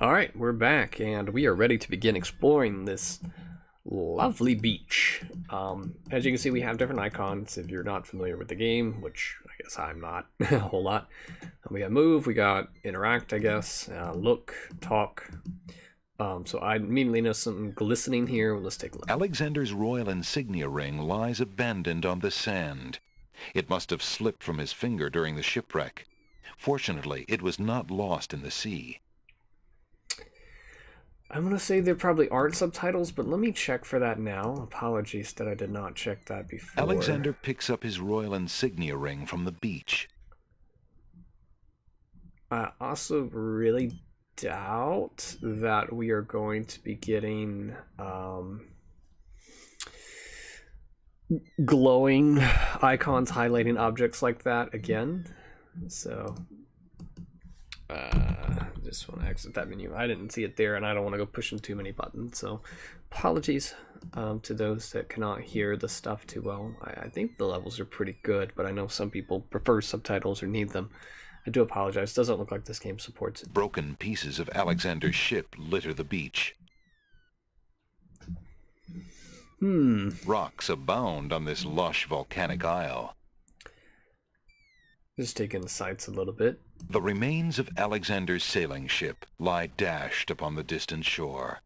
Alright, we're back, and we are ready to begin exploring this lovely beach. As you can see, we have different icons if you're not familiar with the game, which I guess I'm not a whole lot. We got move, we got interact, I guess, look, talk. So I immediately know something glistening here. Let's take a look. Alexander's royal insignia ring lies abandoned on the sand. It must have slipped from his finger during the shipwreck. Fortunately, it was not lost in the sea. I'm going to say there probably aren't subtitles, but let me check for that now. Apologies that I did not check that before. Alexander picks up his royal insignia ring from the beach. I also really doubt that we are going to be getting glowing icons highlighting objects like that again. So just want to exit that menu. I didn't see it there, and I don't want to go pushing too many buttons, so apologies to those that cannot hear the stuff too well. I think the levels are pretty good, but I know some people prefer subtitles or need them. I do apologize. Doesn't look like this game supports it. Broken pieces of Alexander's ship litter the beach. Rocks abound on this lush volcanic isle. Just taking the sights a little bit. The remains of Alexander's sailing ship lie dashed upon the distant shore.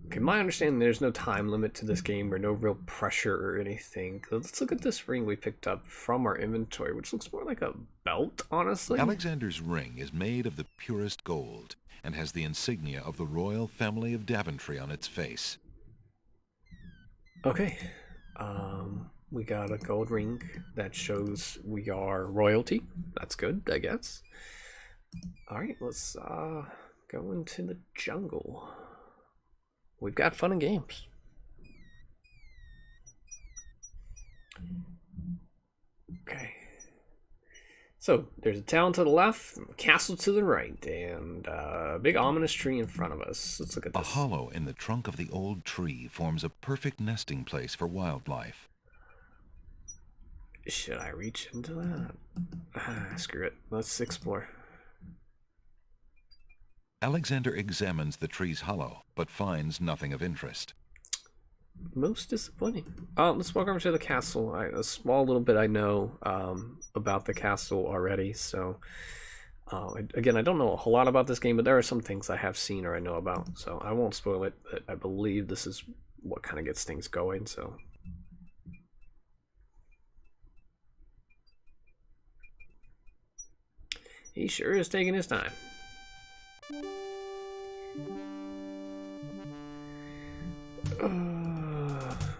Okay, my understanding, there's no time limit to this game or no real pressure or anything. Let's look at this ring we picked up from our inventory, which looks more like a belt, honestly. Alexander's ring is made of the purest gold and has the insignia of the royal family of Daventry on its face. Okay, we got a gold ring that shows we are royalty. That's good, I guess. Alright, let's go into the jungle. We've got fun and games. Okay. So, there's a town to the left, a castle to the right, and a big ominous tree in front of us. Let's look at this. A hollow in the trunk of the old tree forms a perfect nesting place for wildlife. Should I reach into that? Screw it. Let's explore. Alexander examines the tree's hollow, but finds nothing of interest. Most disappointing. Let's walk over to the castle. A small little bit I know about the castle already, so again, I don't know a whole lot about this game, but there are some things I have seen or I know about, so I won't spoil it, but I believe this is what kind of gets things going, so... He sure is taking his time.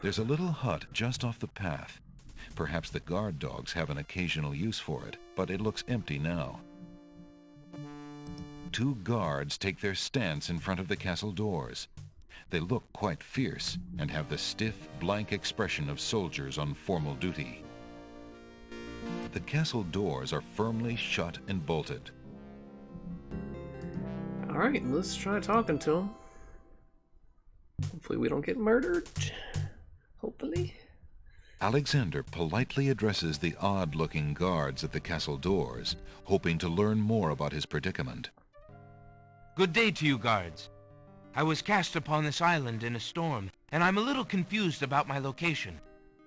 There's a little hut just off the path. Perhaps the guard dogs have an occasional use for it, but it looks empty now. Two guards take their stance in front of the castle doors. They look quite fierce and have the stiff, blank expression of soldiers on formal duty. The castle doors are firmly shut and bolted. Alright, let's try talking to him. Hopefully we don't get murdered. Hopefully. Alexander politely addresses the odd-looking guards at the castle doors, hoping to learn more about his predicament. Good day to you, guards. I was cast upon this island in a storm, and I'm a little confused about my location.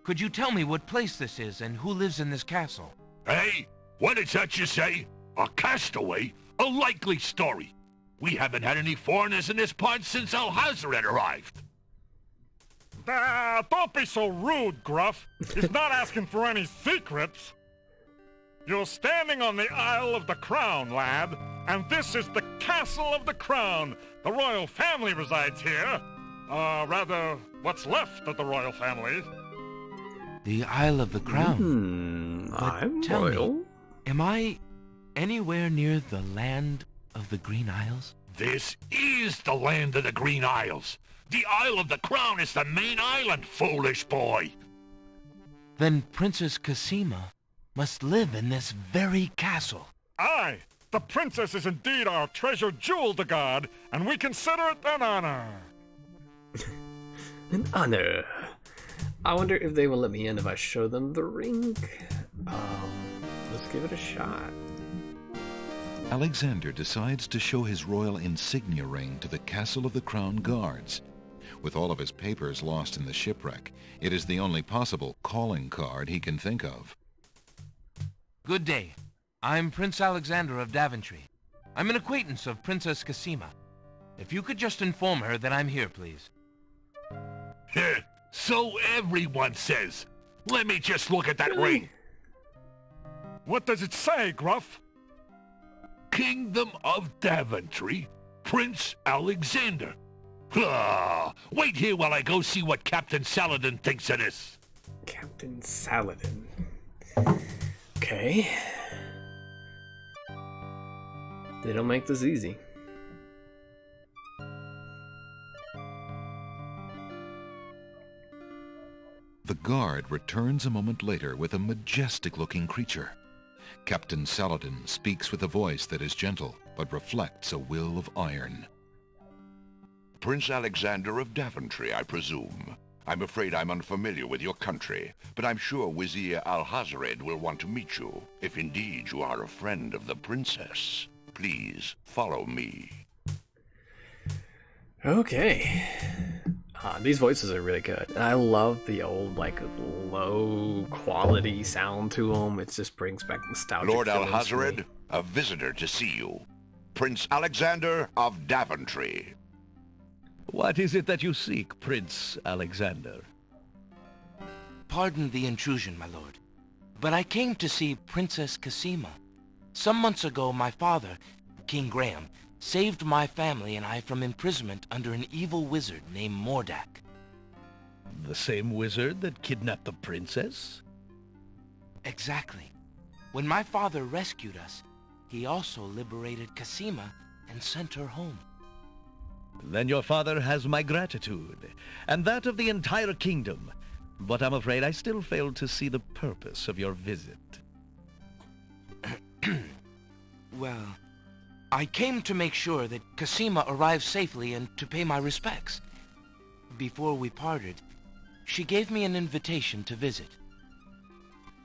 Could you tell me what place this is and who lives in this castle? Hey, what is that you say? A castaway? A likely story. We haven't had any foreigners in this part since Alhazred arrived. Don't be so rude, Gruff. He's not asking for any secrets. You're standing on the Isle of the Crown, lad, and this is the Castle of the Crown. The royal family resides here. Rather, what's left of the royal family. The Isle of the Crown. I'm tell royal. me, am I anywhere near the land of the Green Isles? This is the land of the Green Isles. The Isle of the Crown is the main island, foolish boy. Then Princess Cassima must live in this very castle. Aye, the princess is indeed our treasure jewel to guard, and we consider it an honor. An honor. I wonder if they will let me in if I show them the ring. Let's give it a shot. Alexander decides to show his royal insignia ring to the Castle of the Crown Guards. With all of his papers lost in the shipwreck, it is the only possible calling card he can think of. Good day. I'm Prince Alexander of Daventry. I'm an acquaintance of Princess Cassima. If you could just inform her that I'm here, please. So everyone says. Let me just look at that ring. What does it say, Gruff? Kingdom of Daventry, Prince Alexander. Wait here while I go see what Captain Saladin thinks of this. Captain Saladin. Okay. They don't make this easy. The guard returns a moment later with a majestic-looking creature. Captain Saladin speaks with a voice that is gentle, but reflects a will of iron. Prince Alexander of Daventry, I presume. I'm afraid I'm unfamiliar with your country, but I'm sure Vizier Alhazred will want to meet you, if indeed you are a friend of the princess. Please follow me. Okay. These voices are really good. I love the old, like, low quality sound to them. It just brings back nostalgic Lord feelings to me. Alhazred, a visitor to see you. Prince Alexander of Daventry. What is it that you seek, Prince Alexander? Pardon the intrusion, my lord, but I came to see Princess Cassima. Some months ago, my father, King Graham, saved my family and I from imprisonment under an evil wizard named Mordak. The same wizard that kidnapped the princess? Exactly. When my father rescued us, he also liberated Cassima and sent her home. Then your father has my gratitude, and that of the entire kingdom. But I'm afraid I still fail to see the purpose of your visit. Well, I came to make sure that Cassima arrived safely and to pay my respects. Before we parted, she gave me an invitation to visit.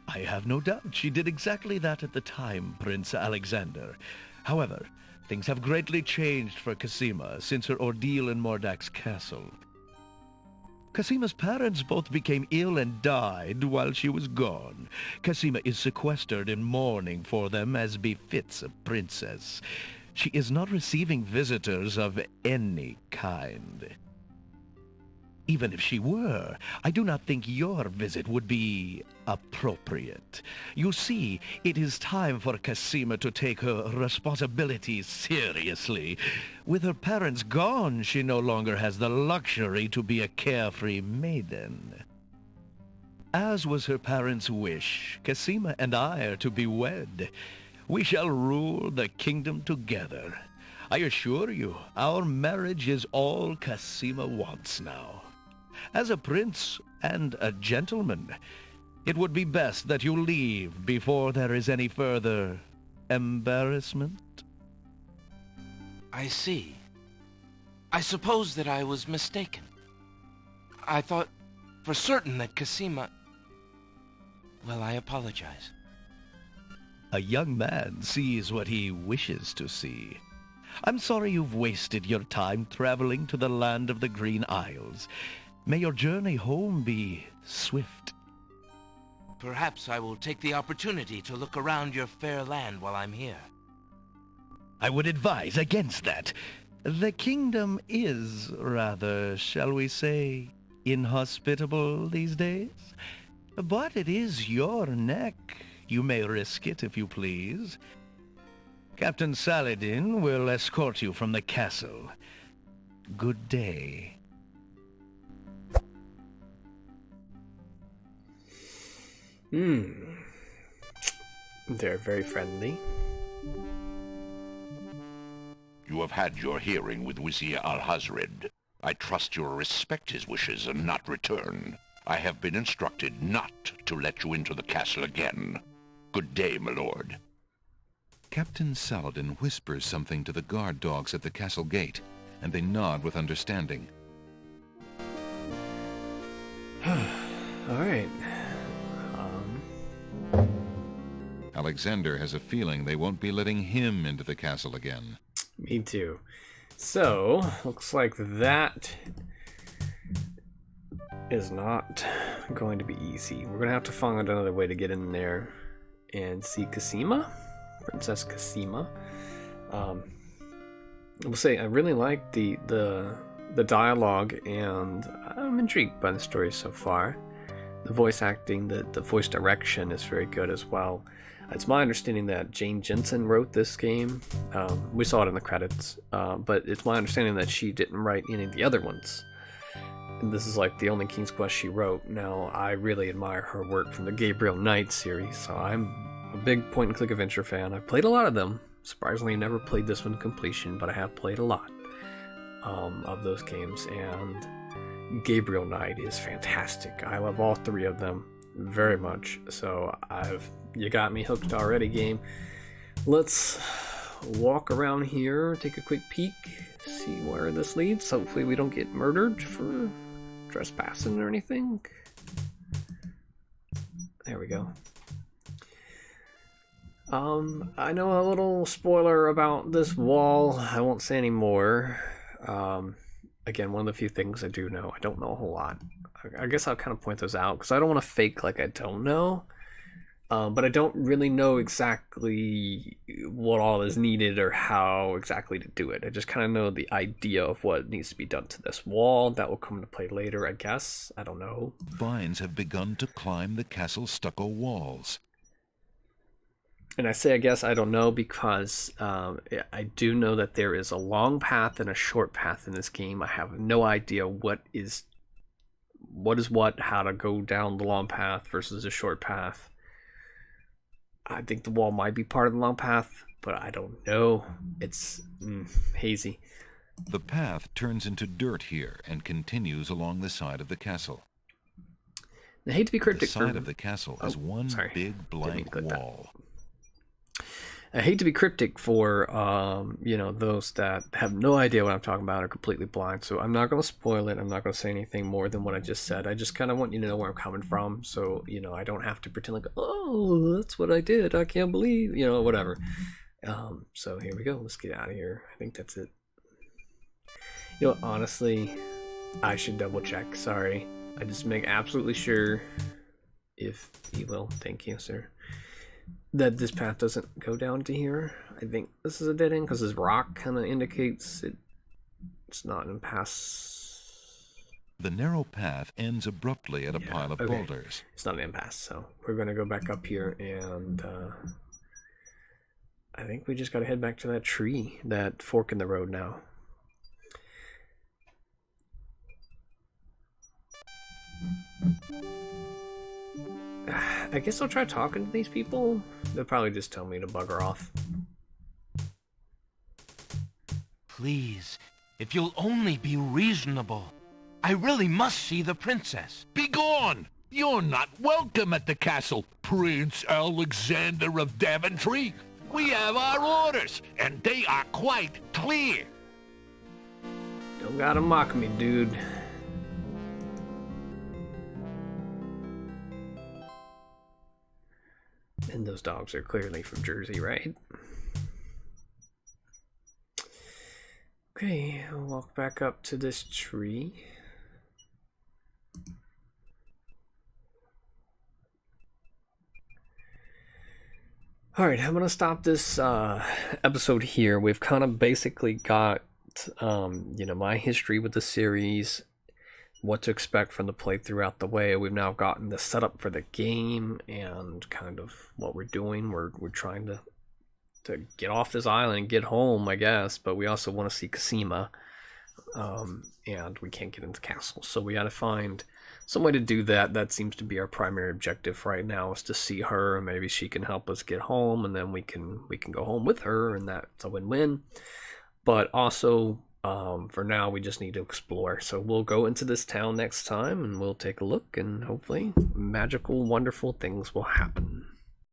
I have no doubt she did exactly that at the time, Prince Alexander. However, things have greatly changed for Cassima since her ordeal in Mordak's castle. Cassima's parents both became ill and died while she was gone. Cassima is sequestered in mourning for them as befits a princess. She is not receiving visitors of any kind. Even if she were, I do not think your visit would be appropriate. You see, it is time for Cassima to take her responsibilities seriously. With her parents gone, she no longer has the luxury to be a carefree maiden. As was her parents' wish, Cassima and I are to be wed. We shall rule the kingdom together. I assure you, our marriage is all Cassima wants now. As a prince and a gentleman, it would be best that you leave before there is any further embarrassment. I see. I suppose that I was mistaken. I thought for certain that Cassima... Well, I apologize. A young man sees what he wishes to see. I'm sorry you've wasted your time traveling to the land of the Green Isles. May your journey home be swift. Perhaps I will take the opportunity to look around your fair land while I'm here. I would advise against that. The kingdom is rather, shall we say, inhospitable these days. But it is your neck. You may risk it if you please. Captain Saladin will escort you from the castle. Good day. They're very friendly. You have had your hearing with Vizier Alhazred. I trust you will respect his wishes and not return. I have been instructed not to let you into the castle again. Good day, my lord. Captain Saladin whispers something to the guard dogs at the castle gate, and they nod with understanding. Alright. Alexander has a feeling they won't be letting him into the castle again. Me too. So, looks like that is not going to be easy. We're going to have to find another way to get in there and see Cosima, Princess Cosima. I will say I really like the dialogue, and I'm intrigued by the story so far. The voice acting, the voice direction is very good as well. It's my understanding that Jane Jensen wrote this game. We saw it in the credits, but it's my understanding that she didn't write any of the other ones. And this is like the only King's Quest she wrote. Now, I really admire her work from the Gabriel Knight series, so I'm a big point-and-click adventure fan. I've played a lot of them. Surprisingly, never played this one to completion, but I have played a lot of those games, and Gabriel Knight is fantastic. I love all three of them very much, so you got me hooked already, game. Let's walk around here, take a quick peek, see where this leads. Hopefully we don't get murdered for trespassing or anything. There we go. I know a little spoiler about this wall. I won't say any more. Again, one of the few things I do know. I don't know a whole lot. I guess I'll kind of point those out because I don't want to fake like I don't know. But I don't really know exactly what all is needed or how exactly to do it. I just kind of know the idea of what needs to be done to this wall. That will come into play later, I guess. I don't know. Vines have begun to climb the castle's stucco walls. And I say I guess I don't know because I do know that there is a long path and a short path in this game. I have no idea what is what, how to go down the long path versus the short path. I think the wall might be part of the long path, but I don't know. It's hazy. The path turns into dirt here and continues along the side of the castle. I hate to be cryptic. The side of the castle is one big blank wall. I hate to be cryptic for those that have no idea what I'm talking about or completely blind. So I'm not going to spoil it. I'm not going to say anything more than what I just said. I just kind of want you to know where I'm coming from, so I don't have to pretend like, oh, that's what I did. I can't believe, whatever. So here we go. Let's get out of here. I think that's it. Honestly, I should double check. Sorry. I just make absolutely sure, if you will, thank you, sir, that this path doesn't go down to here. I think this is a dead end because this rock kind of indicates it's not an impasse. The narrow path ends abruptly at a pile of boulders. It's not an impasse, so we're going to go back up here, and I think we just got to head back to that tree, that fork in the road now. I guess I'll try talking to these people. They'll probably just tell me to bugger off. Please, if you'll only be reasonable. I really must see the princess. Begone! You're not welcome at the castle, Prince Alexander of Daventry. We have our orders, and they are quite clear. Don't gotta mock me, dude. And those dogs are clearly from Jersey, right? Okay, I'll walk back up to this tree. Alright, I'm going to stop this episode here. We've kind of basically got, my history with the series, what to expect from the playthrough out the way. We've now gotten the setup for the game and kind of what we're doing. We're trying to get off this island and get home, I guess, but we also want to see Cosima, and we can't get into the castle, so we got to find some way to do that. That seems to be our primary objective right now, is to see her, and maybe she can help us get home, and then we can go home with her, and that's a win-win. But also, for now, we just need to explore. So we'll go into this town next time, and we'll take a look, and hopefully magical, wonderful things will happen.